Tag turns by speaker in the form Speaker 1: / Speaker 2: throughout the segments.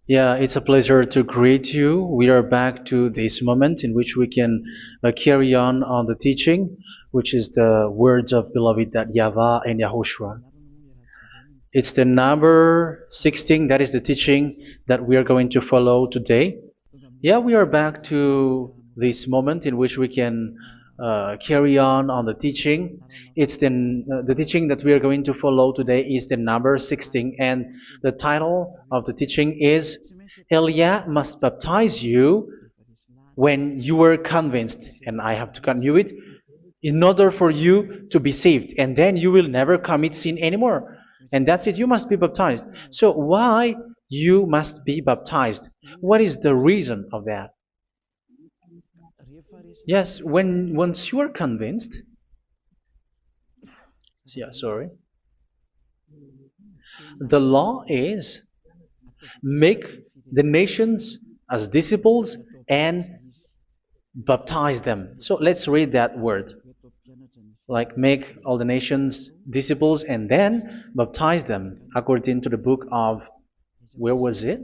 Speaker 1: Yeah, it's a pleasure to greet you. We are back to this moment in which we can carry on the teaching, which is the words of beloved that YAHVAH and YAHOSHUA. It's the number 16, that is the teaching that we are going to follow today. Yeah, we are back to this moment in which we can carry on the teaching. It's the teaching that we are going to follow today is the number 16, and the title of the teaching is Elia must baptize you when you were convinced, and I have to continue it, in order for you to be saved, and then you will never commit sin anymore. And that's it, you must be baptized. So why you must be baptized? What is the reason of that? Yes, when once you are convinced, yeah, sorry, the law is make the nations as disciples and baptize them. So let's read that word. Like make all the nations disciples and then baptize them according to the book of, where was it?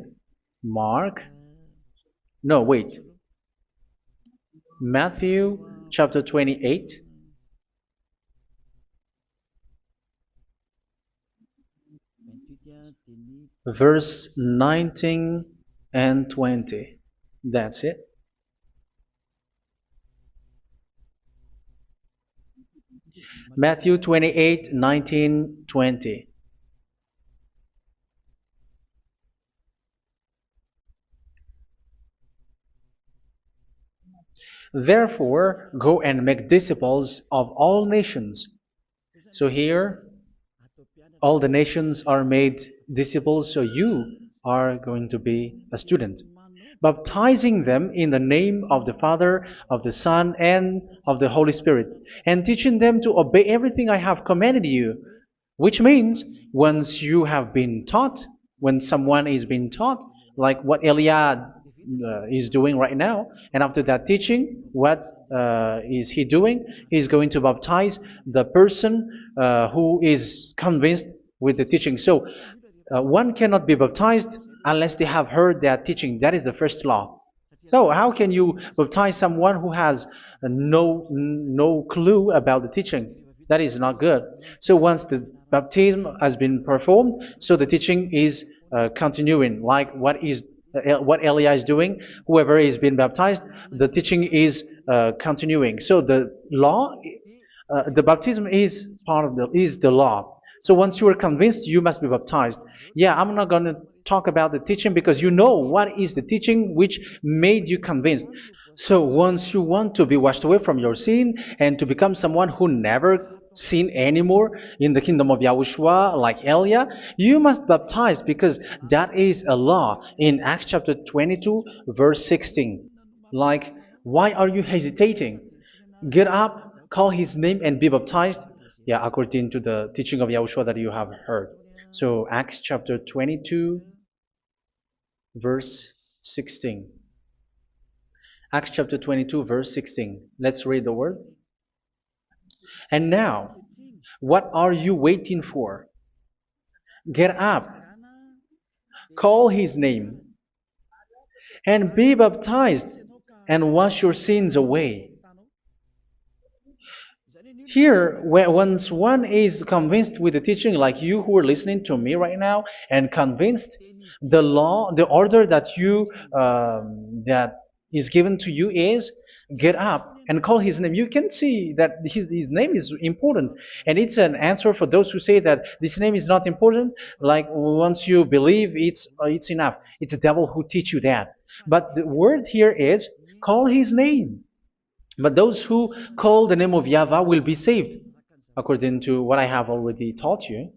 Speaker 1: Mark? No, wait. Matthew chapter 28. Verse 19 and 20. That's it. Matthew 28, 19, 20. Therefore, go and make disciples of all nations. So here, all the nations are made disciples, so you are going to be a student. Baptizing them in the name of the Father, of the Son, and of the Holy Spirit, and teaching them to obey everything I have commanded you. Which means, once you have been taught, when someone is being taught, like what Elia is doing right now, and after that teaching, what is he doing? He's going to baptize the person who is convinced with the teaching. So one cannot be baptized unless they have heard that teaching. That is the first law. So how can you baptize someone who has no clue about the teaching? That is not good. So once the baptism has been performed, so the teaching is continuing. Like what Elia is doing, whoever is being baptized, the teaching is continuing. So the law, the baptism is part of the law. So once you are convinced, you must be baptized. Yeah, I'm not going to talk about the teaching because you know what is the teaching which made you convinced. So once you want to be washed away from your sin and to become someone who never sin anymore in the kingdom of Yahushua, like Elia, you must baptize because that is a law in Acts chapter 22, verse 16. Like, why are you hesitating? Get up, call his name, and be baptized. Yeah, according to the teaching of Yahushua that you have heard. So Acts chapter 22, verse 16. Acts chapter 22, verse 16. Let's read the word. And now, what are you waiting for? Get up, call his name, and be baptized, and wash your sins away. Here, once one is convinced with the teaching, like you who are listening to me right now, and convinced, the law, the order that that is given to you is get up and call his name. You can see that his name is important, and it's an answer for those who say that this name is not important. Like once you believe, it's enough. It's the devil who teach you that. But the word here is call his name. But those who call the name of YAHVAH will be saved, according to what I have already taught you.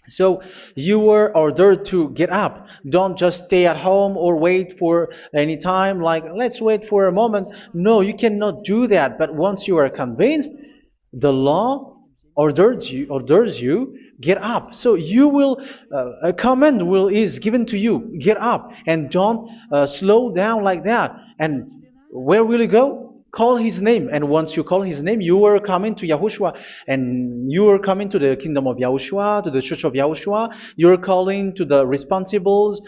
Speaker 1: So you were ordered to get up. Don't just stay at home or wait for any time, like let's wait for a moment. No, you cannot do that. But once you are convinced, the law orders you get up. So you will a command is given to you, get up, and don't slow down like that. And where will you go? call his name. And once you call his name, you are coming to Yahushua. And you are coming to the kingdom of Yahushua, to the church of Yahushua. You're calling to the responsibles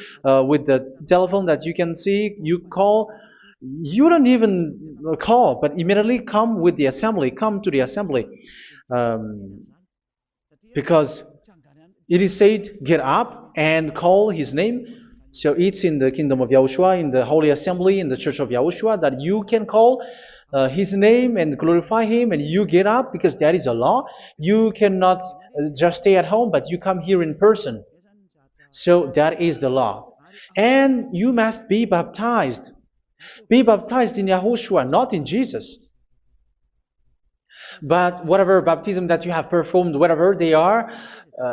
Speaker 1: with the telephone that you can see. You call. You don't even call, but immediately come with the assembly. Come to the assembly. Um, because it is said, get up and call his name. So it's in the kingdom of Yahushua, in the holy assembly, in the church of Yahushua, that you can call his name and glorify him, and you get up, because that is a law. You cannot just stay at home, but you come here in person. So that is the law. And you must be baptized. Be baptized in Yahushua, not in Jesus. But whatever baptism that you have performed, whatever they are,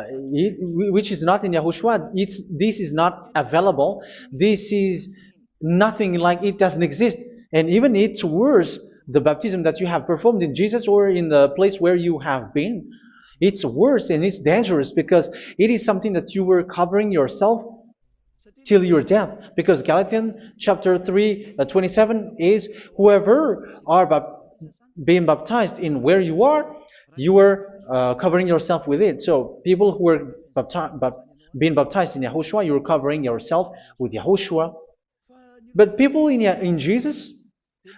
Speaker 1: which is not in Yahushua, this is not available. This is nothing, like it doesn't exist. And even it's worse, the baptism that you have performed in Jesus or in the place where you have been. It's worse and it's dangerous, because it is something that you were covering yourself till your death. Because Galatians chapter 3, 27 is, whoever are being baptized in where you are covering yourself with it. So people who were being baptized in Yahushua, you're covering yourself with Yahushua. But people in Jesus,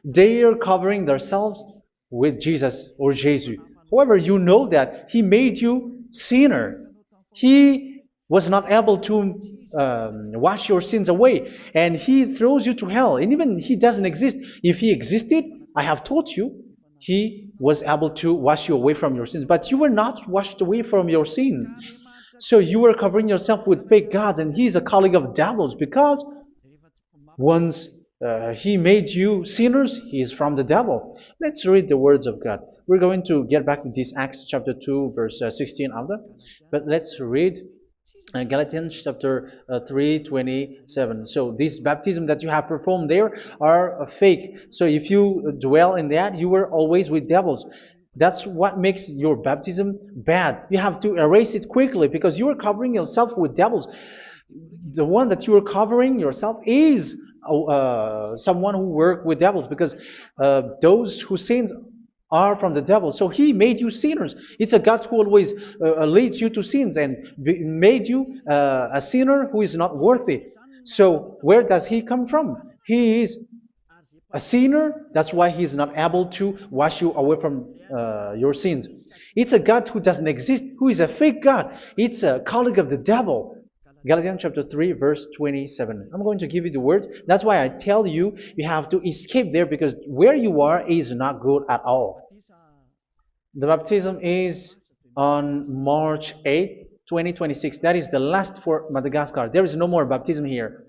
Speaker 1: they are covering themselves with Jesus or Jesus. However, you know that he made you sinner. He was not able to wash your sins away, and he throws you to hell. And even he doesn't exist. If he existed, I have taught you, he was able to wash you away from your sins. But you were not washed away from your sins. So you were covering yourself with fake gods, and he's a colleague of devils, because once he made you sinners, he is from the devil. Let's read the words of God. We're going to get back to this Acts chapter 2, verse 16 after. But let's read Galatians chapter 3:27. So this baptism that you have performed there are fake. So if you dwell in that, you were always with devils. That's what makes your baptism bad. You have to erase it quickly, because you are covering yourself with devils. The one that you are covering yourself is someone who works with devils, because those who sin are from the devil. So he made you sinners. It's a God who always leads you to sins, and made you a sinner who is not worthy. So where does he come from? He is a sinner. That's why he is not able to wash you away from your sins. It's a God who doesn't exist, who is a fake God. It's a colleague of the devil. Galatians chapter 3, verse 27. I'm going to give you the words. That's why I tell you, you have to escape there, because where you are is not good at all. The baptism is on March 8, 2026. That is the last for Madagascar. There is no more baptism here.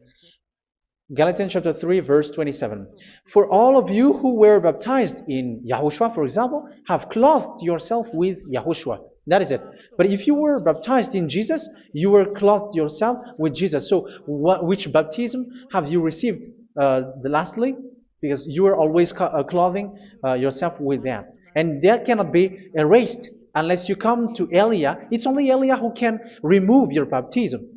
Speaker 1: Galatians chapter 3, verse 27. For all of you who were baptized in Yahushua, for example, have clothed yourself with Yahushua. That is it. But if you were baptized in Jesus, you were clothed yourself with Jesus. So which baptism have you received lastly? Because you are always clothing yourself with that. And that cannot be erased unless you come to Eliah. It's only Eliah who can remove your baptism.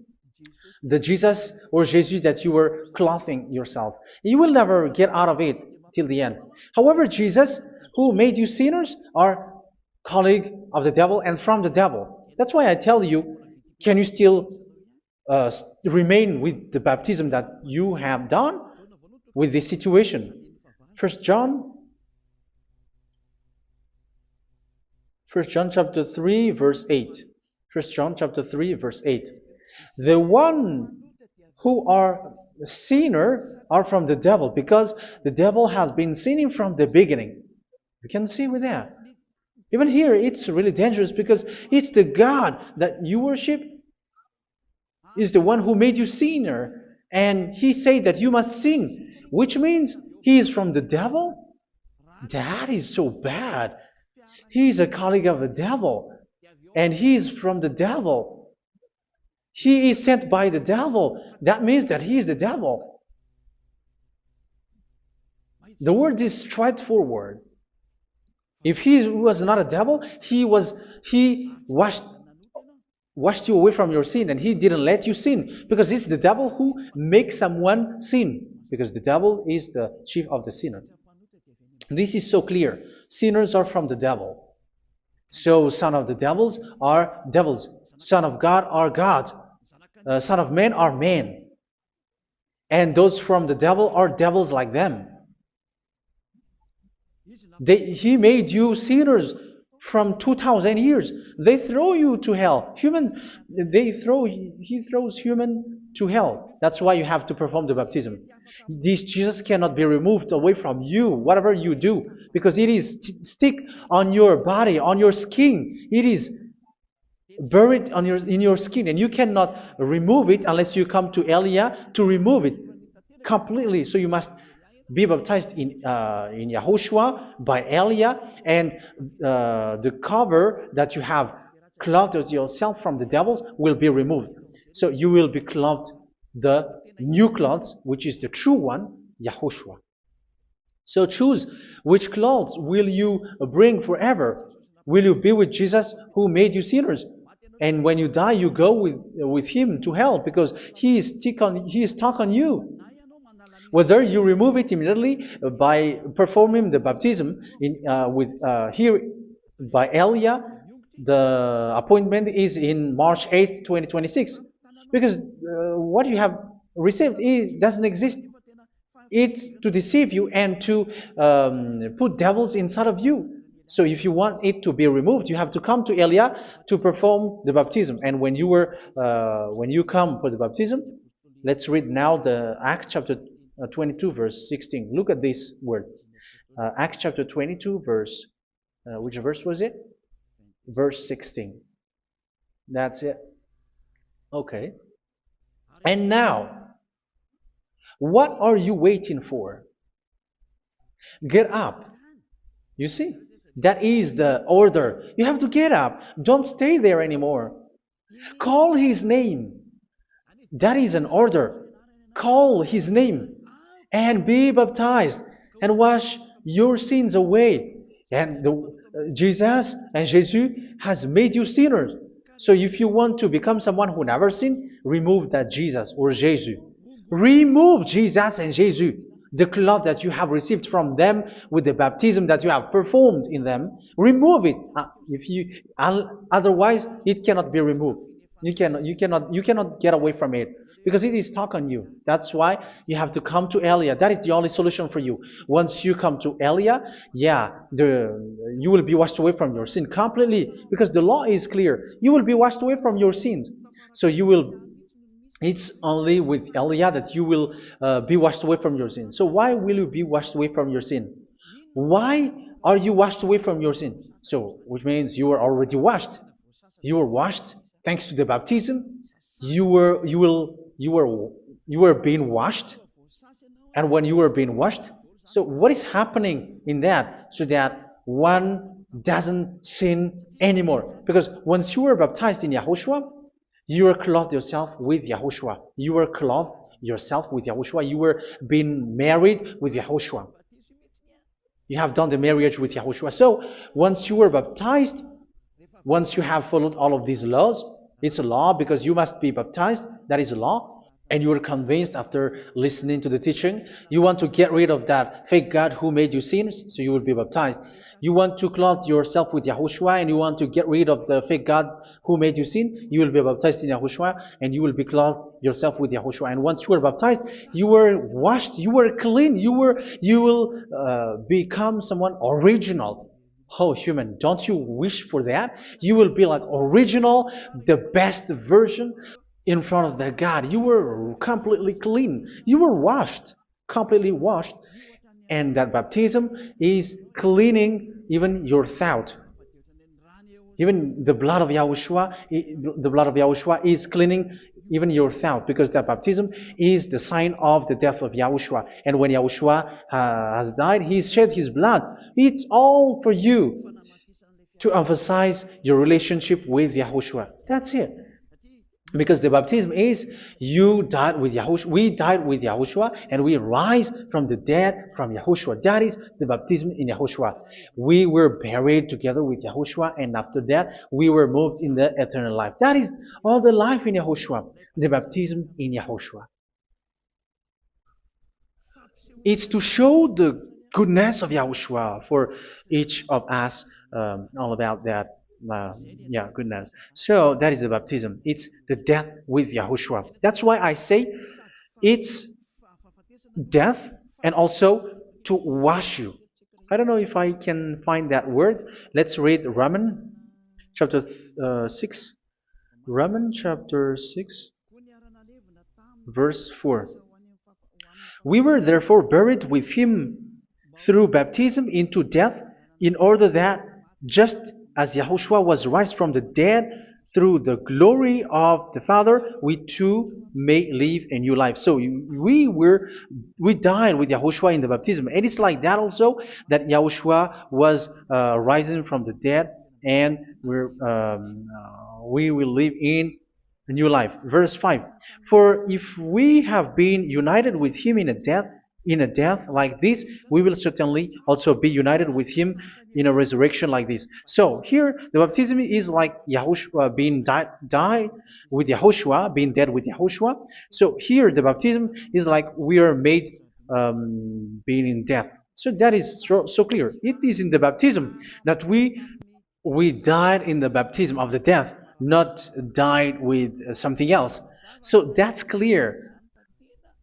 Speaker 1: The Jesus or Jesus that you were clothing yourself. You will never get out of it till the end. However, Jesus, who made you sinners, are colleague of the devil and from the devil. That's why I tell you, can you still remain with the baptism that you have done with this situation? First John chapter 3, verse 8. First John chapter 3, verse 8. The one who are sinner are from the devil, because the devil has been sinning from the beginning. You can see with that. Even here, it's really dangerous, because it's the God that you worship is the one who made you sinner. And he said that you must sin, which means he is from the devil. That is so bad. He is a colleague of the devil. And he is from the devil. He is sent by the devil. That means that he is the devil. The word is straightforward. If he was not a devil, he washed you away from your sin, and he didn't let you sin, because it's the devil who makes someone sin, because the devil is the chief of the sinner. This is so clear. Sinners are from the devil. So son of the devils are devils. Son of God are gods. Son of men are men. And those from the devil are devils like them. He made you sinners from 2,000 years. They throw you to hell. He throws human to hell. That's why you have to perform the baptism. This Jesus cannot be removed away from you, whatever you do, because it is stick on your body, on your skin. It is buried in your skin, and you cannot remove it unless you come to Elia to remove it completely. So you must be baptized in YAHOSHUA by Elia, and the cover that you have clothed yourself from the devils will be removed. So you will be clothed the new clothes, which is the true one, YAHOSHUA. So choose which clothes will you bring forever. Will you be with Jesus who made you sinners? And when you die, you go with him to hell because he is stuck on you. Whether you remove it immediately by performing the baptism here by Elia, the appointment is in March 8, 2026. Because what you have received doesn't exist. It's to deceive you and to put devils inside of you. So if you want it to be removed, you have to come to Elia to perform the baptism. And when you come for the baptism, let's read now the Acts chapter 22 verse 16. Look at this word. Acts chapter 22 verse, which verse was it? Verse 16. That's it. Okay. And now, what are you waiting for? Get up. You see, that is the order. You have to get up. Don't stay there anymore. Call his name. That is an order. Call his name and be baptized and wash your sins away. And Jesus has made you sinners. So if you want to become someone who never sinned, remove that Jesus or Jesus. Remove Jesus and Jesus, the cloth that you have received from them with the baptism that you have performed in them. Remove it. Otherwise, it cannot be removed. You cannot get away from it because it is stuck on you. That's why you have to come to Elia. That is the only solution for you. Once you come to Elia, you will be washed away from your sin completely because the law is clear. You will be washed away from your sins. So it's only with Elia that you will be washed away from your sin. So why will you be washed away from your sin? Why are you washed away from your sin? So, which means you are already washed. You were washed thanks to the baptism. You were being washed, and when you were being washed, so what is happening in that? So that one doesn't sin anymore. Because once you were baptized in YAHOSHUA, you were clothed yourself with YAHOSHUA. You were clothed yourself with YAHOSHUA. You were being married with YAHOSHUA. You have done the marriage with YAHOSHUA. So once you were baptized, once you have followed all of these laws, it's a law because you must be baptized. That is a law. And you are convinced after listening to the teaching, you want to get rid of that fake God who made you sinners, so you will be baptized. You want to clothe yourself with YAHOSHUA and you want to get rid of the fake God who made you sin, you will be baptized in YAHOSHUA and you will be clothed yourself with YAHOSHUA. And once you are baptized, you were washed, you were clean, you will become someone original. Oh, human, don't you wish for that? You will be like original, the best version in front of the God. You were completely clean. You were washed, completely washed. And that baptism is cleaning even your thought. Even the blood of YAHOSHUA is cleaning even your thought, because that baptism is the sign of the death of YAHOSHUA. And when YAHOSHUA has died, he shed his blood. It's all for you to emphasize your relationship with YAHOSHUA. That's it. Because the baptism is you died with YAHOSHUA, we died with YAHOSHUA, and we rise from the dead from YAHOSHUA. That is the baptism in YAHOSHUA. We were buried together with YAHOSHUA, and after that we were moved in the eternal life. That is all the life in YAHOSHUA, the baptism in YAHOSHUA. It's to show the goodness of Yahushua for each of us, all about that. Uh, yeah, goodness. So that is the baptism. It's the death with Yahushua. That's why I say it's death and also to wash you. I don't know if I can find that word. Let's read Romans chapter 6. Romans chapter 6, verse 4. We were therefore buried with him through baptism into death, in order that, just as Yahushua was raised from the dead through the glory of the Father, we too may live a new life. So we died with Yahushua in the baptism, and it's like that also that Yahushua was rising from the dead, and we will live in a new life. Verse 5. For if we have been united with him in a death like this, we will certainly also be united with him in a resurrection like this. So here the baptism is like Yahushua being died with Yahushua, being dead with Yahushua. So here the baptism is like we are made being in death. So that is so clear. It is in the baptism that we died in the baptism of the death, not died with something else. So that's clear.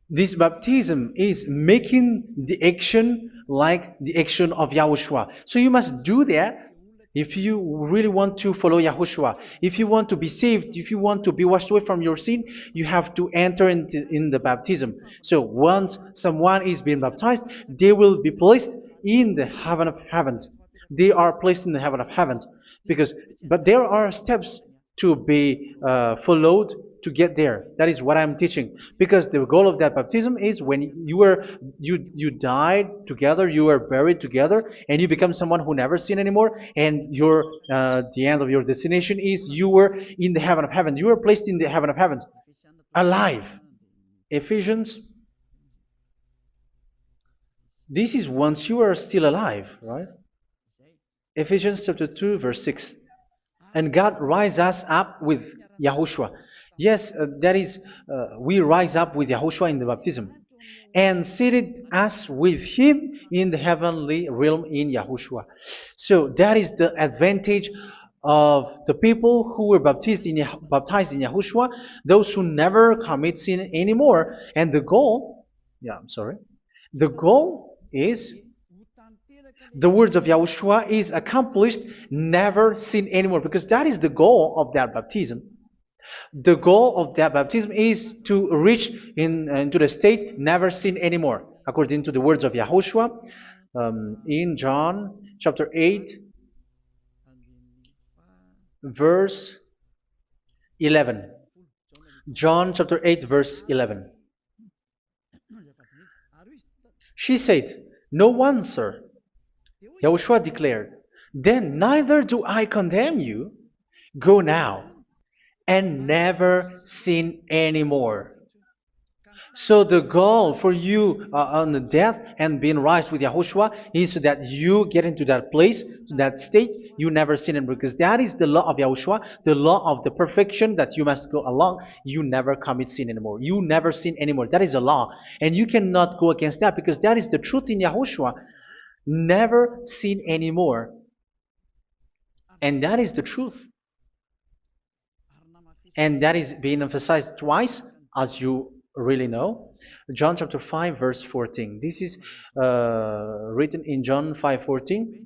Speaker 1: This baptism is making the action like the action of Yahushua. So you must do that if you really want to follow Yahushua. If you want to be saved, if you want to be washed away from your sin, you have to enter in the baptism. So once someone is being baptized, they will be placed in the heaven of heavens. They are placed in the heaven of heavens, but there are steps to be followed to get there. That is what I'm teaching. Because the goal of that baptism is when you died together, you were buried together, and you become someone who never sin anymore. And the end of your destination is you were in the heaven of heaven. You were placed in the heaven of heavens, alive. Ephesians. This is once you are still alive, right? Ephesians chapter 2, verse 6. And God rise us up with Yahushua. Yes, that is, we rise up with Yahushua in the baptism. And seated us with him in the heavenly realm in Yahushua. So that is the advantage of the people who were baptized in Yahushua, those who never commit sin anymore. And the goal is the words of Yahushua is accomplished, never sin anymore, because that is the goal of that baptism. The goal of that baptism is to reach into the state never sin anymore, according to the words of Yahushua in John chapter 8, verse 11. John chapter 8, verse 11. She said, "No one, sir." Yahushua declared, "Then neither do I condemn you. Go now and never sin anymore." So the goal for you on the death and being raised with Yahushua is so that you get into that place, to that state, you never sin anymore. Because that is the law of Yahushua, the law of the perfection that you must go along. You never commit sin anymore. You never sin anymore. That is a law. And you cannot go against that because that is the truth in Yahushua. Never sin anymore. And that is the truth. And that is being emphasized twice, as you really know. John chapter 5, verse 14. This is written in John 5:14,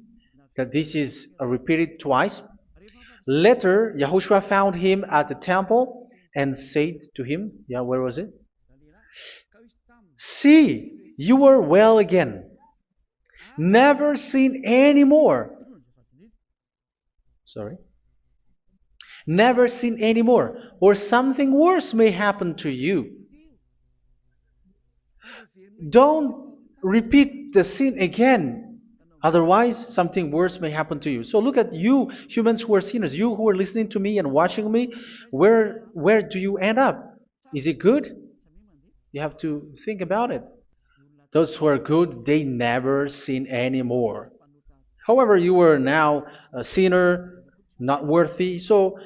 Speaker 1: that this is repeated twice. Later, Yahushua found him at the temple and said to him, where was it? "See, you are well again. Never sin anymore." Sorry. Never sin anymore, or something worse may happen to you. Don't repeat the sin again. Otherwise, something worse may happen to you. So look at you, humans who are sinners, you who are listening to me and watching me. Where do you end up? Is it good? You have to think about it. Those who are good, they never sin anymore. However, you are now a sinner, not worthy, so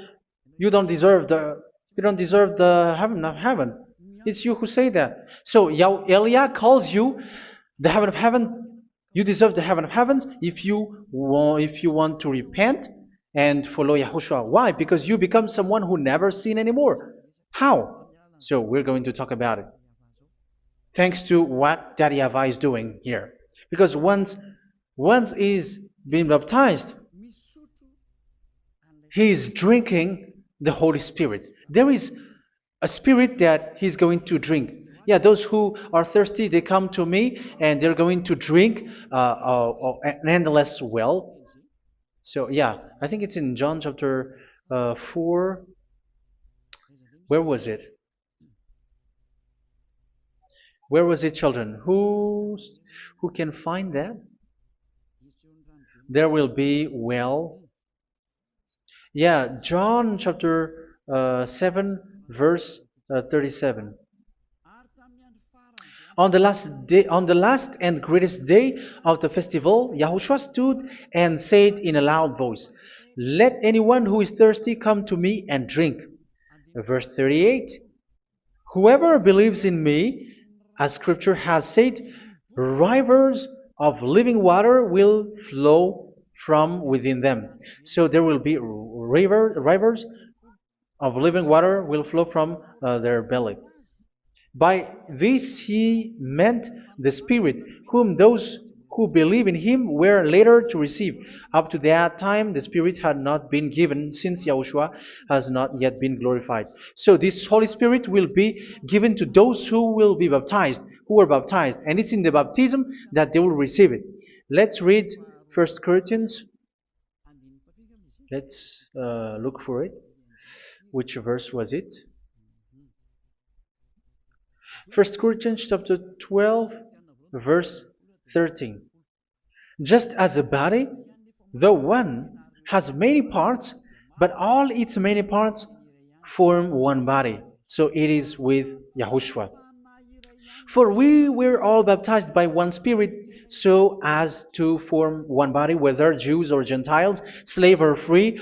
Speaker 1: you don't deserve the heaven of heaven. It's you who say that. So Eliah calls you the heaven of heaven You deserve the heaven of heavens if you want to repent and follow Yahushua. Why? Because you become someone who never sin anymore. How? So we're going to talk about it. Thanks to what Daddy YAHVAH is doing here. Because once is being baptized, he is drinking the Holy Spirit. There is a spirit that he's going to drink. Yeah, those who are thirsty, they come to me and they're going to drink an endless well. So yeah, I think it's in John chapter 4. Where was it? Where was it, children? Who can find that? There will be well. Yeah, John chapter 7, verse 37. On the last and greatest day of the festival, Yahushua stood and said in a loud voice, "Let anyone who is thirsty come to me and drink." Verse 38, "Whoever believes in me, as Scripture has said, rivers of living water will flow from within them." So there will be rivers of living water will flow from their belly. By this he meant the Spirit, whom those who believe in him were later to receive. Up to that time, the Spirit had not been given, since Yahushua has not yet been glorified. So this Holy Spirit will be given to those who will be baptized, who are baptized, and it's in the baptism that they will receive it. Let's read 1 Corinthians. Let's look for it. Which verse was it? 1 Corinthians chapter 12, verse 13. Just as a body, though one, has many parts, but all its many parts form one body. So it is with Yahushua. For we were all baptized by one Spirit, so as to form one body, whether Jews or Gentiles, slave or free,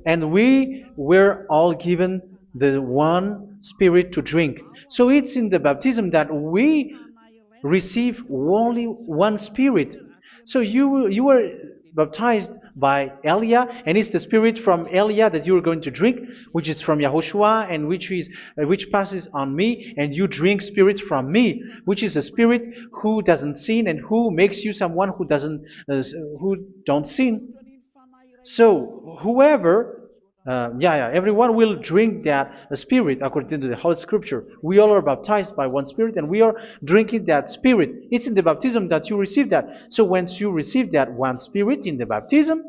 Speaker 1: and we were all given the one Spirit to drink. So it's in the baptism that we receive only one Spirit. So you were baptized by Elia, and it's the Spirit from Elia that you are going to drink, which is from Yahushua, and which passes on me, and you drink Spirit from me, which is a Spirit who doesn't sin and who makes you someone who don't sin. So everyone will drink that Spirit according to the Holy Scripture. We all are baptized by one Spirit, and we are drinking that Spirit. It's in the baptism that you receive that. So once you receive that one Spirit in the baptism,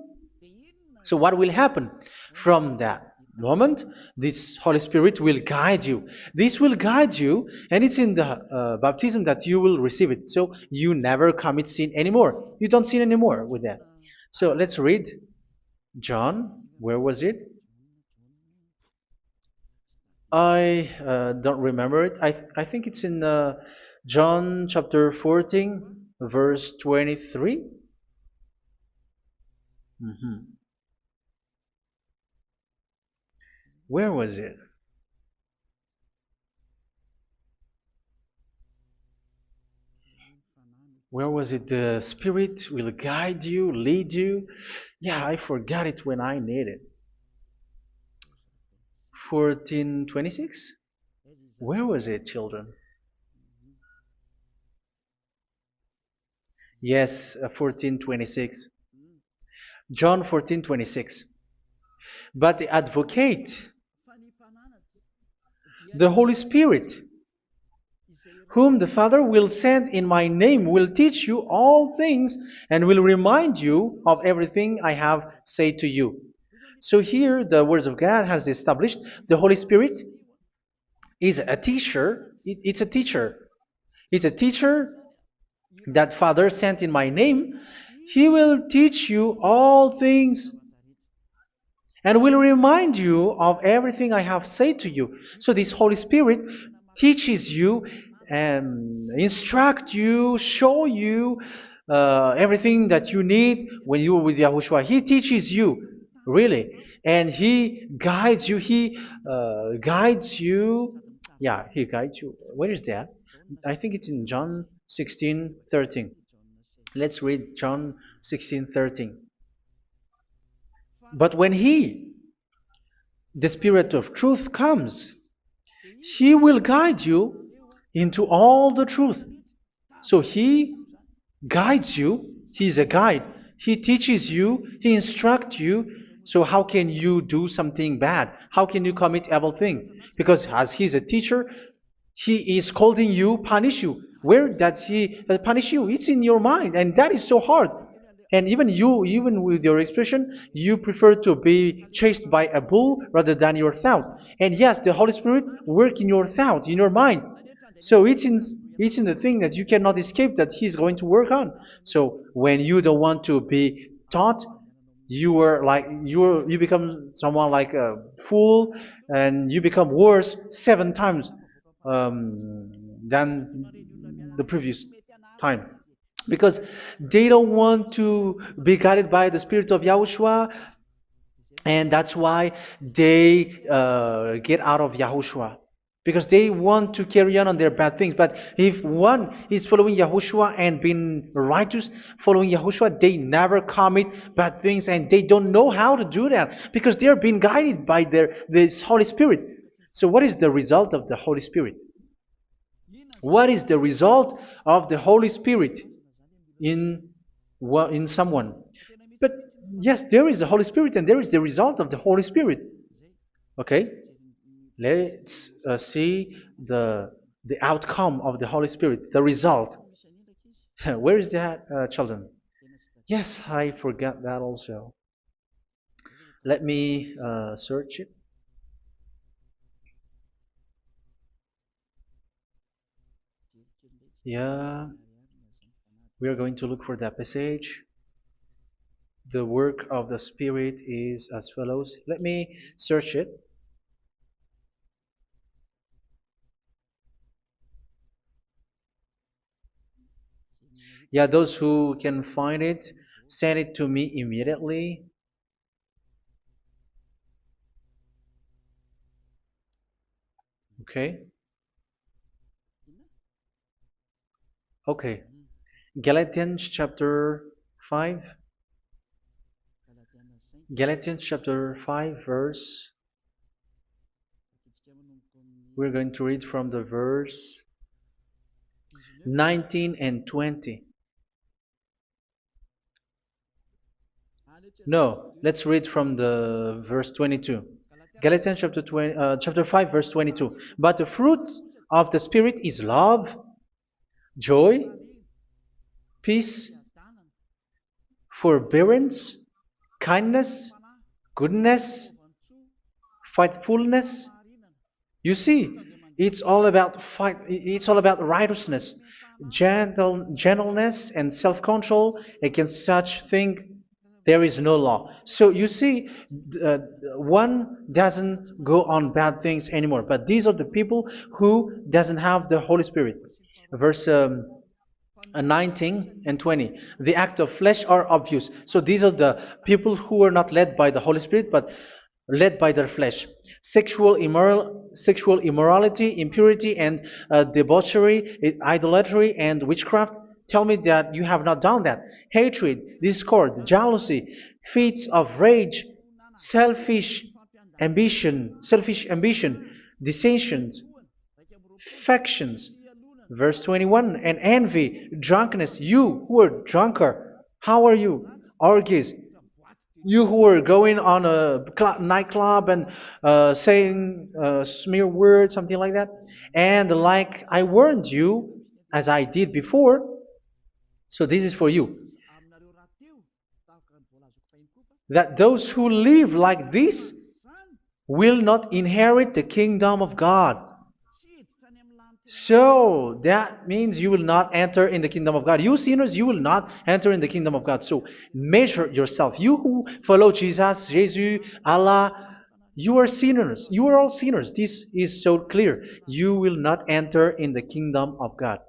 Speaker 1: so what will happen? From that moment, this Holy Spirit will guide you. This will guide you, and it's in the baptism that you will receive it. So you never commit sin anymore. You don't sin anymore with that. So let's read John. Where was it? I don't remember it. I think it's in John chapter 14, verse 23. Where was it? Where was it? The Spirit will guide you, lead you. Yeah, I forgot it when I need it. 14:26? Where was it, children? Yes, 14:26. John 14:26. But the advocate, the Holy Spirit, whom the Father will send in my name, will teach you all things and will remind you of everything I have said to you. So here the words of God has established the Holy Spirit is a teacher. It's a teacher. It's a teacher that Father sent in my name. He will teach you all things and will remind you of everything I have said to you. So this Holy Spirit teaches you and instruct you, show you everything that you need when you are with Yahushua. He teaches you, really, and He guides you. He guides you. Yeah, He guides you. Where is that? I think it's in John 16:13. Let's read John 16:13. But when He, the Spirit of truth, comes, He will guide you into all the truth. So He guides you. He's a guide. He teaches you. He instructs you. So how can you do something bad? How can you commit evil thing? Because as He's a teacher, He is scolding you, punish you. Where does He punish you? It's in your mind, and that is so hard. And even you, even with your expression, you prefer to be chased by a bull rather than your thought. And yes, the Holy Spirit work in your thought, in your mind. So it's in the thing that you cannot escape that He's going to work on. So when you don't want to be taught, you become someone like a fool, and you become worse 7 times than the previous time, because they don't want to be guided by the Spirit of Yahushua, and that's why they get out of Yahushua, because they want to carry on their bad things. But if one is following Yahushua and being righteous, following Yahushua, they never commit bad things, and they don't know how to do that because they are being guided by this Holy Spirit. So what is the result of the Holy Spirit? What is the result of the Holy Spirit in in someone? But yes, there is the Holy Spirit, and there is the result of the Holy Spirit. Okay, let's see the outcome of the Holy Spirit, the result. Where is that, children? Yes, I forgot that also. Let me search it. Yeah, we are going to look for that passage. The work of the Spirit is as follows. Let me search it. Yeah, those who can find it, send it to me immediately. Okay. Okay. Galatians chapter 5. Galatians chapter 5 verse. We're going to read from the verse 19 and 20. No, let's read from the verse 22. Galatians chapter 5 verse 22. But the fruit of the Spirit is love, joy, peace, forbearance, kindness, goodness, faithfulness. You see, it's all about righteousness, gentleness, and self-control. Against such thing there is no law. So you see, one doesn't go on bad things anymore. But these are the people who doesn't have the Holy Spirit. Verse 19 and 20. The act of flesh are obvious. So these are the people who are not led by the Holy Spirit, but led by their flesh. Sexual immorality, impurity, and debauchery, idolatry, and witchcraft. Tell me that you have not done that. Hatred, discord, jealousy, fits of rage, selfish ambition, dissensions, factions. Verse 21, and envy, drunkenness. You who are drunkard, how are you? Orgies. You who are going on a nightclub and saying smear words, something like that. And like I warned you, as I did before, so this is for you, that those who live like this will not inherit the kingdom of God. So that means you will not enter in the kingdom of God. You sinners, you will not enter in the kingdom of God. So measure yourself. You who follow Jesus, Allah, you are sinners. You are all sinners. This is so clear. You will not enter in the kingdom of God.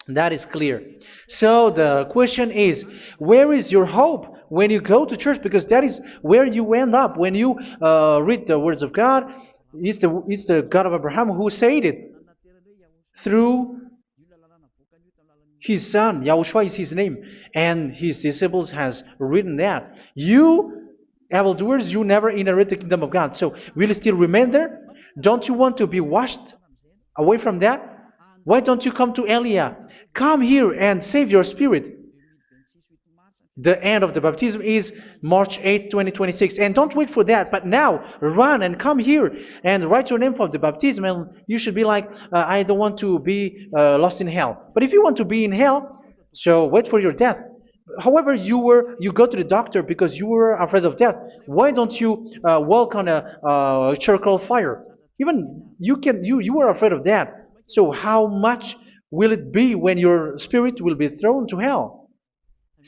Speaker 1: That is clear. So the question is, where is your hope when you go to church? Because that is where you end up when you read the words of God. It's the God of Abraham who said it. Through His son, Yahushua is his name, and his disciples has written that. You, evildoers, you never inherit the kingdom of God. So will you still remain there? Don't you want to be washed away from that? Why don't you come to Elia? Come here and save your spirit. The end of the baptism is March 8th, 2026. And don't wait for that, but now run and come here and write your name for the baptism. And you should be like, I don't want to be lost in hell. But if you want to be in hell, so wait for your death. However, you go to the doctor because you were afraid of death. Why don't you walk on a charcoal fire? Even you were afraid of that. So how much will it be when your spirit will be thrown to hell?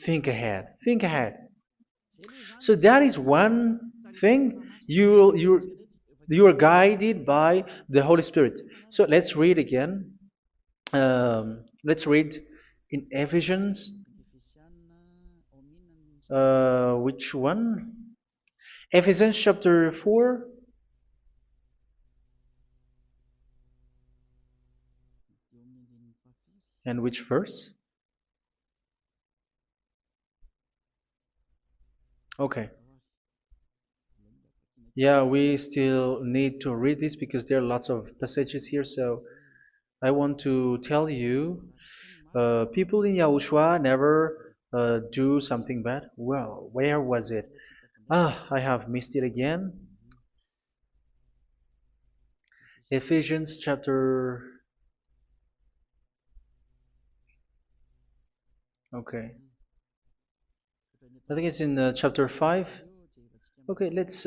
Speaker 1: Think ahead. Think ahead. So that is one thing. You are guided by the Holy Spirit. So let's read again. Let's read in Ephesians. Which one? Ephesians chapter 4. And which verse? Okay. Yeah, we still need to read this because there are lots of passages here. So I want to tell you, people in Yahushua never do something bad. Well, where was it? I have missed it again. Ephesians chapter. Okay. I think it's in chapter 5. Okay, let's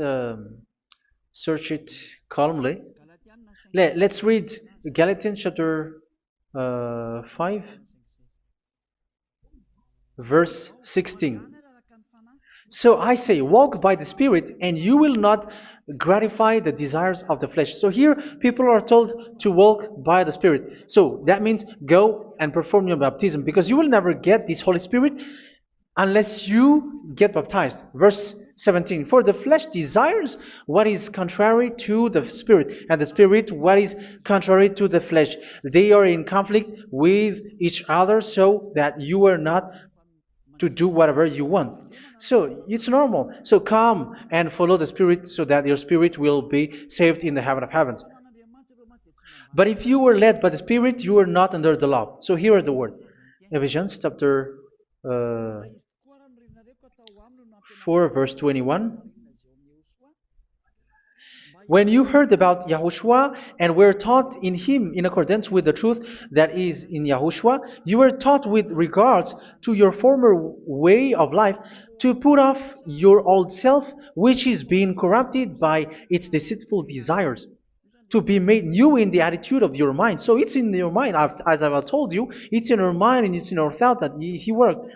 Speaker 1: search it calmly. Let's read Galatians chapter 5, verse 16. So I say, walk by the Spirit, and you will not gratify the desires of the flesh. So here, people are told to walk by the Spirit. So that means go and perform your baptism, because you will never get this Holy Spirit unless you get baptized. Verse 17. For the flesh desires what is contrary to the Spirit, and the Spirit what is contrary to the flesh. They are in conflict with each other, so that you are not to do whatever you want. So it's normal. So come and follow the Spirit so that your spirit will be saved in the heaven of heavens. But if you were led by the Spirit, you are not under the law. So here is the word. Ephesians chapter 4, verse 21. When you heard about Yahushua and were taught in him in accordance with the truth that is in Yahushua, you were taught with regards to your former way of life to put off your old self, which is being corrupted by its deceitful desires, to be made new in the attitude of your mind. So it's in your mind, as I've told you, it's in your mind and it's in your thought that he worked.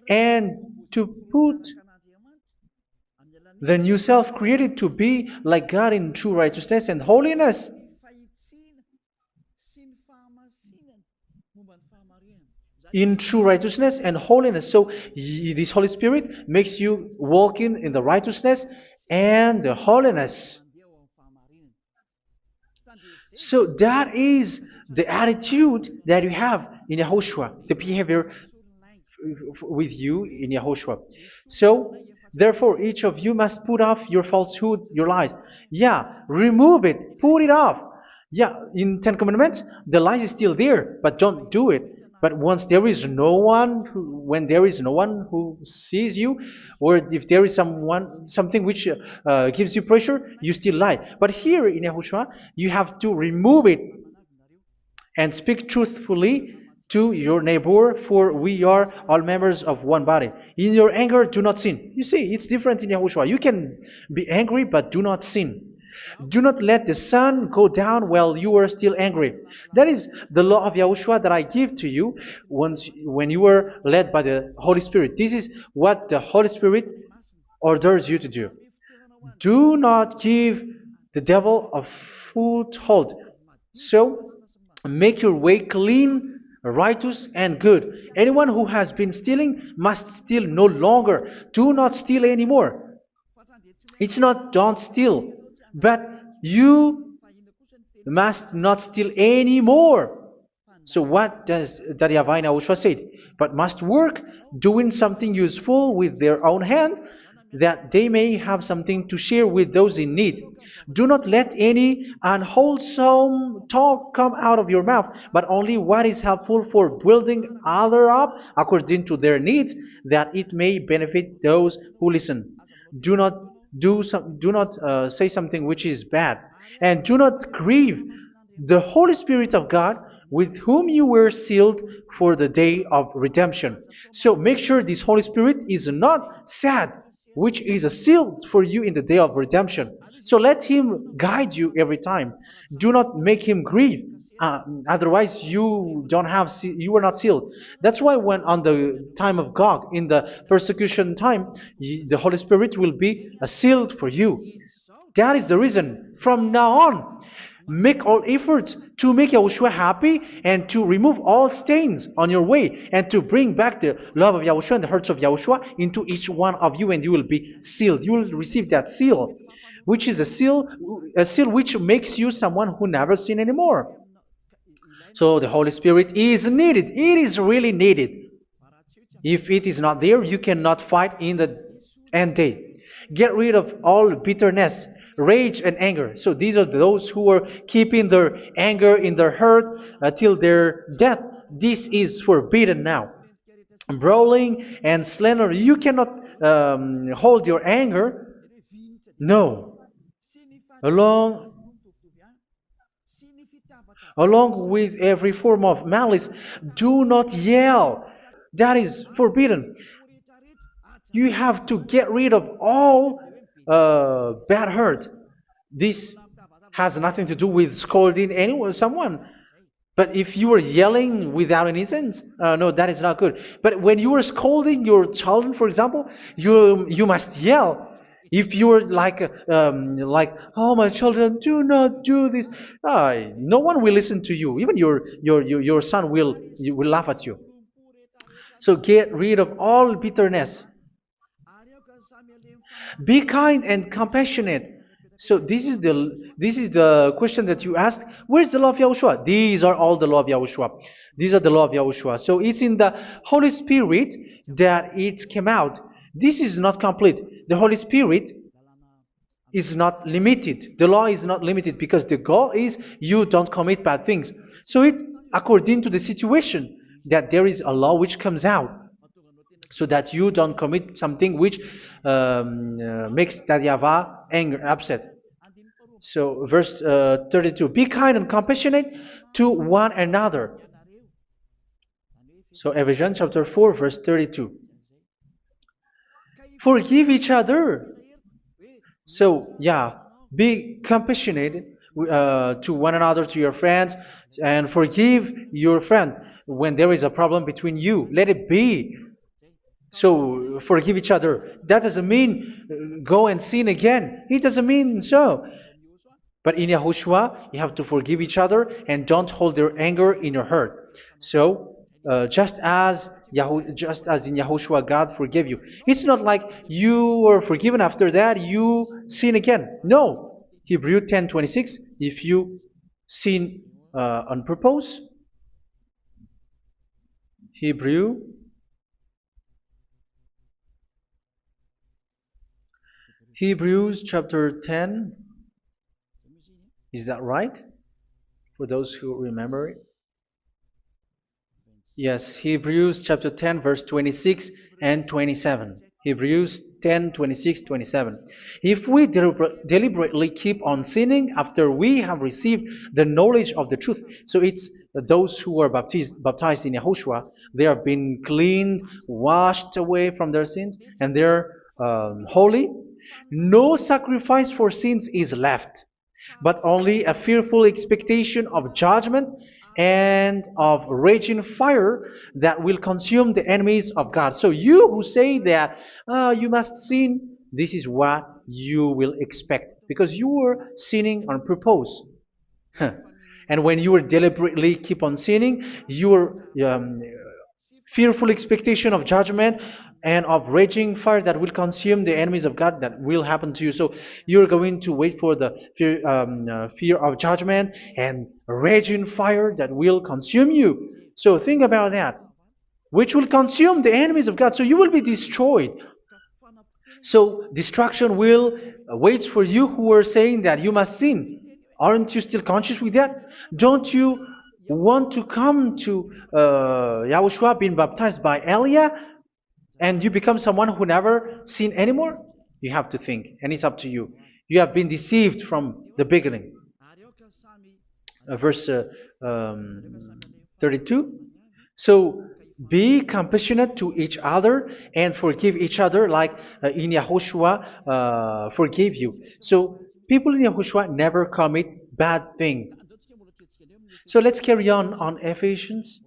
Speaker 1: And to put the new self created to be like God in true righteousness and holiness. In true righteousness and holiness. So this Holy Spirit makes you walk in the righteousness and the holiness. So that is the attitude that you have in Yahushua, the behavior with you in Yahushua. So therefore, each of you must put off your falsehood, your lies. Yeah, remove it, put it off. Yeah, in Ten Commandments, the lies is still there, but don't do it. But once there is no one, when there is no one who sees you, or if there is something which gives you pressure, you still lie. But here in Yahushua, you have to remove it and speak truthfully to your neighbor, for we are all members of one body. In your anger, do not sin. You see, it's different in Yahushua. You can be angry, but do not sin. Do not let the sun go down while you are still angry. That is the law of Yahushua that I give to you when you were led by the Holy Spirit. This is what the Holy Spirit orders you to do. Do not give the devil a foothold. So, make your way clean, righteous, and good. Anyone who has been stealing must steal no longer. Do not steal anymore. It's not don't steal, but you must not steal anymore. So what does Daddy Yahweh and YAHOSHUA say? But must work doing something useful with their own hand, that they may have something to share with those in need. Do not let any unwholesome talk come out of your mouth, but only what is helpful for building others up according to their needs, that it may benefit those who listen. Do not do not say something which is bad, and do not grieve the Holy Spirit of God, with whom you were sealed for the day of redemption. So make sure this Holy Spirit is not sad, which is a seal for you in the day of redemption. So let him guide you every time. Do not make him grieve. Otherwise, you were not sealed. That's why when on the time of God, in the persecution time, the Holy Spirit will be a sealed for you. That is the reason. From now on, make all efforts to make Yahushua happy and to remove all stains on your way and to bring back the love of Yahushua and the hearts of Yahushua into each one of you, and you will be sealed. You will receive that seal, which is a seal which makes you someone who never sin anymore. So the Holy Spirit is needed. It is really needed. If it is not there, you cannot fight in the end day. Get rid of all bitterness, rage, and anger. So these are those who are keeping their anger in their heart till their death. This is forbidden now. Brawling and slander. You cannot hold your anger. No. Along along with every form of malice, do not yell. That is forbidden. You have to get rid of all bad hurt. This has nothing to do with scolding anyone, someone. But if you are yelling without any sense, no, that is not good. But when you are scolding your children, for example, you must yell. If you are like, oh my children, do not do this, no one will listen to you. Even your son will laugh at you. So get rid of all bitterness. Be kind and compassionate. So this is the question that you asked. Where's the law of Yahushua? These are all the law of Yahushua. These are the law of Yahushua. So it's in the Holy Spirit that it came out. This is not complete. The Holy Spirit is not limited. The law is not limited because the goal is you don't commit bad things. So it according to the situation that there is a law which comes out, so that you don't commit something which makes that YAHVAH angry, upset. So verse 32, be kind and compassionate to one another. So Ephesians chapter 4 verse 32. Forgive each other. So yeah, be compassionate to one another, to your friends, and forgive your friend when there is a problem between you. Let it be. So forgive each other. That doesn't mean go and sin again. It doesn't mean so. But in Yahushua, you have to forgive each other and don't hold their anger in your heart. So just as in Yahushua, God forgave you. It's not like you were forgiven after that you sin again. No. Hebrew 10:26. If you sin on purpose, Hebrews chapter 10. Is that right? For those who remember it? Yes, Hebrews chapter 10 verse 26 and 27. Hebrews 10, 26, 27. If we deliberately keep on sinning after we have received the knowledge of the truth, so it's those who are baptized in Yahushua, they have been cleaned, washed away from their sins, and they're holy. No sacrifice for sins is left, but only a fearful expectation of judgment and of raging fire that will consume the enemies of God. So you who say that you must sin, this is what you will expect, because you were sinning on purpose. And when you deliberately keep on sinning, your fearful expectation of judgment and of raging fire that will consume the enemies of God that will happen to you. So you're going to wait for the fear of judgment and raging fire that will consume you. So think about that, which will consume the enemies of God. So you will be destroyed. So destruction will wait for you who are saying that you must sin. Aren't you still conscious with that? Don't you want to come to Yahushua being baptized by Elia and you become someone who never sin anymore? You have to think, and it's up to you. You have been deceived from the beginning. Verse 32. So be compassionate to each other and forgive each other like in Yahushua forgave you. So people in Yahushua never commit bad thing. So let's carry on Ephesians.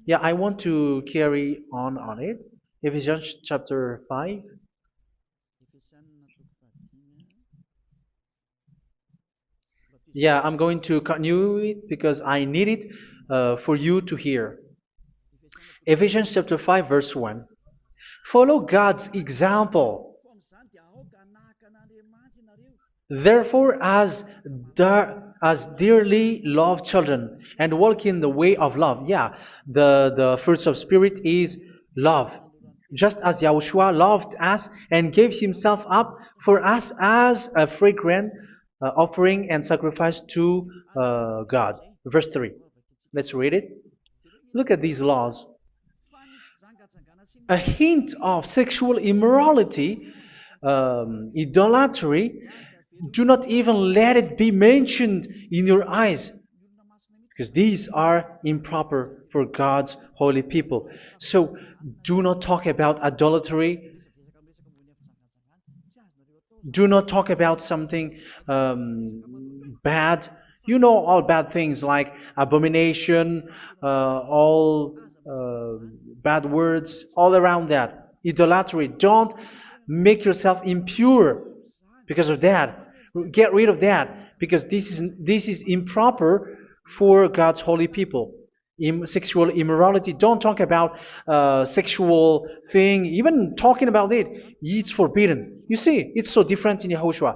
Speaker 1: Yeah, I want to carry on it. Ephesians chapter 5. Yeah, I'm going to continue it because I need it for you to hear. Ephesians chapter 5 verse 1. Follow God's example. Therefore, as dearly loved children, and walk in the way of love. Yeah, the fruits of spirit is love. Just as Yahushua loved us and gave himself up for us as a fragrant offering and sacrifice to God. Verse 3. Let's read it. Look at these laws. A hint of sexual immorality, idolatry, do not even let it be mentioned in your eyes, because these are improper for God's holy people. So do not talk about idolatry. Do not talk about something bad. You know all bad things like abomination, all bad words, all around that. Idolatry. Don't make yourself impure because of that. Get rid of that because this is improper for God's holy people. Sexual immorality. Don't talk about sexual thing. Even talking about it, it's forbidden. You see, it's so different in Yahushua.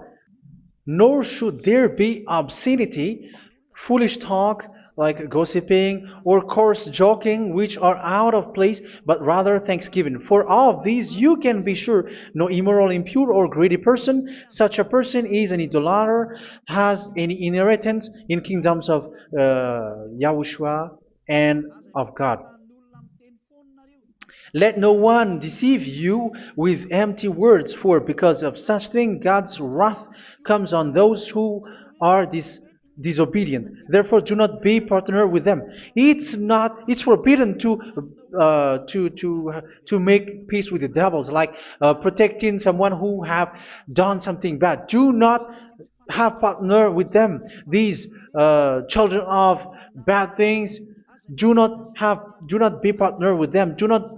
Speaker 1: Nor should there be obscenity, foolish talk like gossiping or coarse joking, which are out of place, but rather thanksgiving. For of these you can be sure: no immoral, impure, or greedy person, such a person is an idolater, has any inheritance in kingdoms of Yahushua and of God. Let no one deceive you with empty words, for because of such thing God's wrath comes on those who are disobedient. Therefore, do not be partner with them. It's forbidden to make peace with the devils, like protecting someone who have done something bad. Do not have partner with them. These children of bad things, do not be partner with them. Do not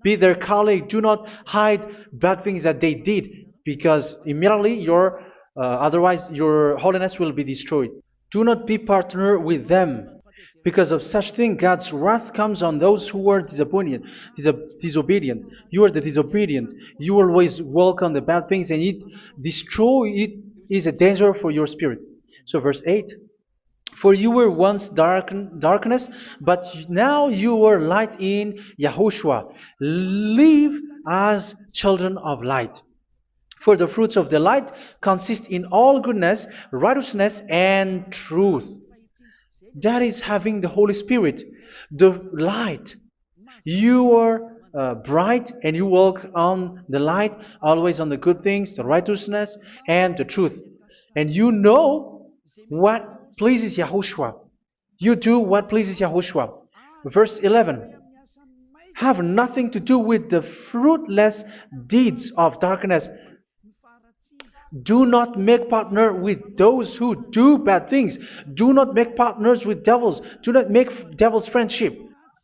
Speaker 1: be their colleague. Do not hide bad things that they did, because immediately otherwise your holiness will be destroyed. Do not be partner with them. Because of such thing, God's wrath comes on those who are disobedient. You are the disobedient. You always walk on the bad things, and it is a danger for your spirit. So verse 8. For you were once darkness, but now you are light in Yahushua. Live as children of light. For the fruits of the light consist in all goodness, righteousness, and truth. That is having the Holy Spirit, the light. You are bright and you walk on the light, always on the good things, the righteousness, and the truth. And you know what pleases Yahushua. You do what pleases Yahushua. Verse 11. Have nothing to do with the fruitless deeds of darkness. Do not make partner with those who do bad things. Do not make partners with devils. Do not make devils friendship.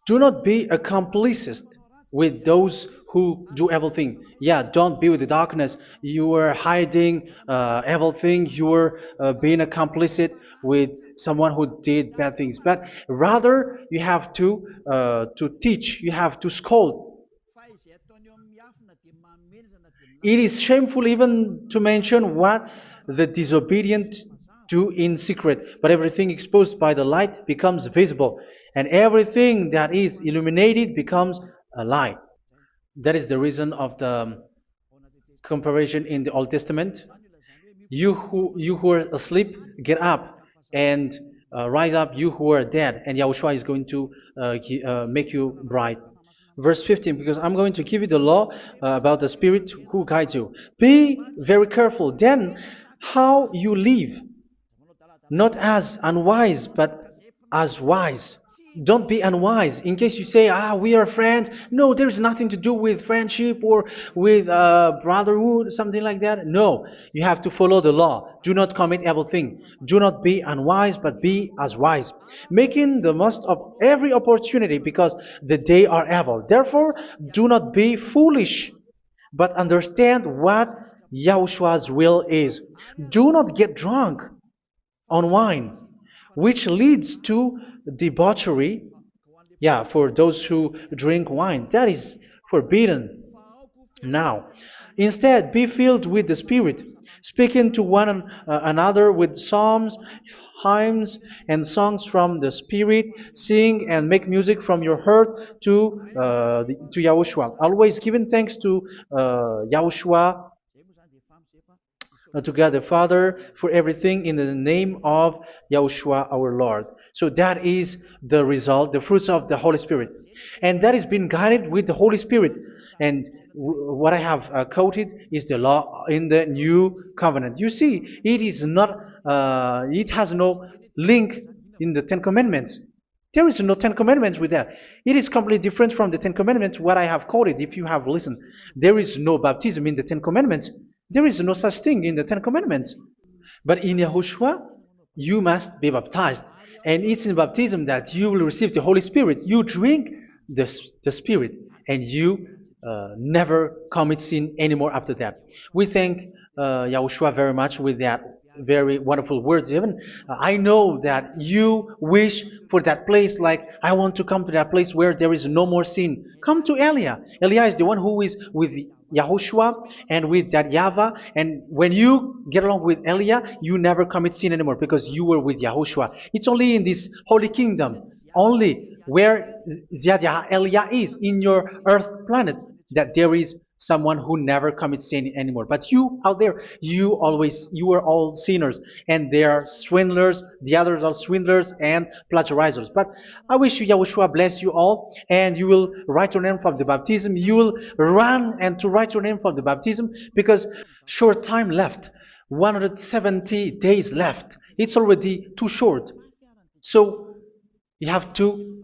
Speaker 1: Do not be a complicit with those who do evil thing. Yeah, don't be with the darkness. You are hiding evil thing. You are being a complicit with someone who did bad things. But rather, you have to teach. You have to scold. It is shameful even to mention what the disobedient do in secret, but everything exposed by the light becomes visible, and everything that is illuminated becomes a light. That is the reason of the comparison in the Old Testament. You who are asleep, get up and rise up, you who are dead, and Yahushua is going to make you bright. Verse 15, because I'm going to give you the law about the Spirit who guides you. Be very careful then how you live, not as unwise, but as wise. Don't be unwise. In case you say, we are friends. No, there's nothing to do with friendship or with brotherhood, something like that. No, you have to follow the law. Do not commit evil thing. Do not be unwise, but be as wise, making the most of every opportunity, because the day are evil. Therefore, do not be foolish, but understand what Yahushua's will is. Do not get drunk on wine, which leads to debauchery. Yeah, for those who drink wine, that is forbidden now. Instead, be filled with the Spirit, speaking to one another with psalms, hymns, and songs from the Spirit. Sing and make music from your heart to Yahushua. Always giving thanks to Yahushua, to God the Father, for everything in the name of Yahushua our Lord. So that is the result, the fruits of the Holy Spirit. And that is being guided with the Holy Spirit. And what I have quoted is the law in the new covenant. You see, it is not, it has no link in the Ten Commandments. There is no Ten Commandments with that. It is completely different from the Ten Commandments, what I have quoted, if you have listened. There is no baptism in the Ten Commandments. There is no such thing in the Ten Commandments. But in Yahushua, you must be baptized. And it's in baptism that you will receive the Holy Spirit. You drink the Spirit, and you never commit sin anymore after that. We thank Yahushua very much with that very wonderful words. Even I know that you wish for that place, like I want to come to that place where there is no more sin. Come to Elia. Elia is the one who is with Yahushua and with that YAHVAH, and when you get along with Elia, you never commit sin anymore because you were with Yahushua. It's only in this holy kingdom, only where Ziad Elia is, in your earth planet, that there is someone who never commits sin anymore. But you out there, you are all sinners, and they are swindlers. The others are swindlers and plagiarizers. But I wish you, Yahushua, bless you all, and you will write your name from the baptism. You will run and to write your name from the baptism, because short time left, 170 days left. It's already too short. So you have to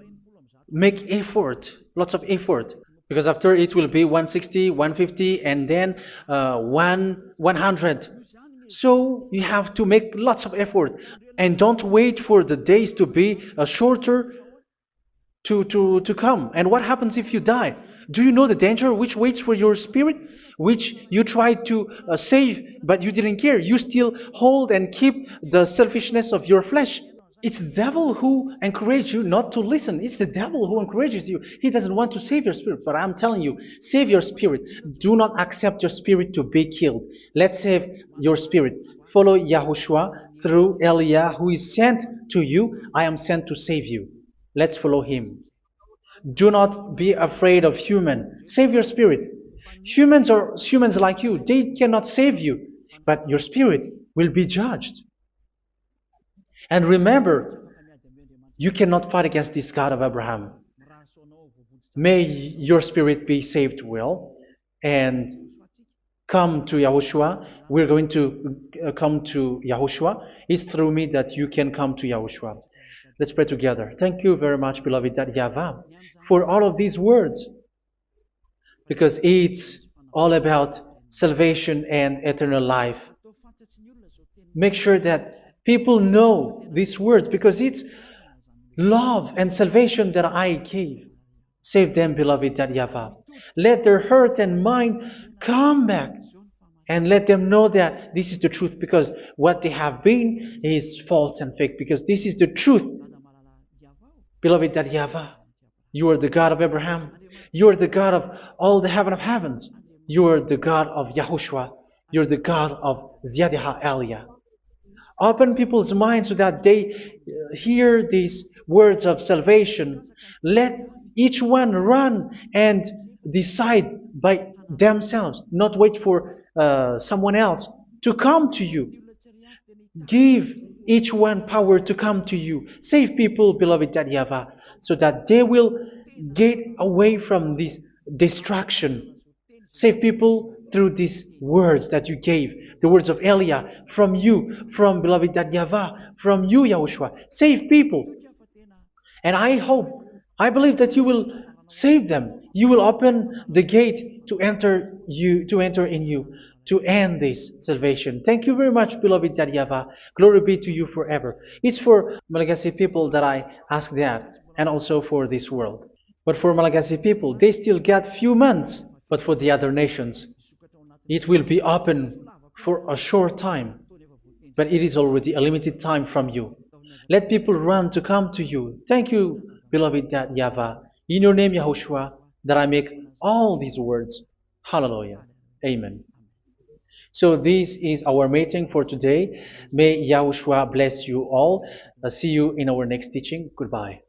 Speaker 1: make effort, lots of effort, because after it will be 160, 150, and then 100. So you have to make lots of effort, and don't wait for the days to be shorter to come. And what happens if you die? Do you know the danger which waits for your spirit, which you tried to save, but you didn't care? You still hold and keep the selfishness of your flesh. It's the devil who encourages you not to listen. It's the devil who encourages you. He doesn't want to save your spirit. But I'm telling you, save your spirit. Do not accept your spirit to be killed. Let's save your spirit. Follow Yahushua through Elia, who is sent to you. I am sent to save you. Let's follow him. Do not be afraid of human. Save your spirit. Humans are humans like you. They cannot save you. But your spirit will be judged. And remember, you cannot fight against this God of Abraham. May your spirit be saved well and come to Yahushua. We're going to come to Yahushua. It's through me that you can come to Yahushua. Let's pray together. Thank you very much, beloved YAHVAH, for all of these words, because it's all about salvation and eternal life. Make sure that people know these words, because it's love and salvation that I gave. Save them, beloved YAHVAH. Let their heart and mind come back, and let them know that this is the truth, because what they have been is false and fake, because this is the truth. Beloved YAHVAH, you are the God of Abraham. You are the God of all the heaven of heavens. You're the God of Yahushua. You're the God of Ziyadiha Aliyah. Open people's minds so that they hear these words of salvation. Let each one run and decide by themselves, not wait for someone else to come to you. Give each one power to come to you. Save people, beloved Yahavah, so that they will get away from this distraction. Save people through these words that you gave, the words of Elia, from you, from beloved Yahavah, from you, Yahushua. Save people. And I hope, I believe that you will save them. You will open the gate to enter in you, to end this salvation. Thank you very much, beloved Yahavah. Glory be to you forever. It's for Malagasy people that I ask that, and also for this world. But for Malagasy people, they still got few months. But for the other nations, it will be open for a short time. But it is already a limited time from you. Let people run to come to you. Thank you, beloved Yahvah. In your name, Yahushua, that I make all these words. Hallelujah. Amen. So this is our meeting for today. May Yahushua bless you all. See you in our next teaching. Goodbye.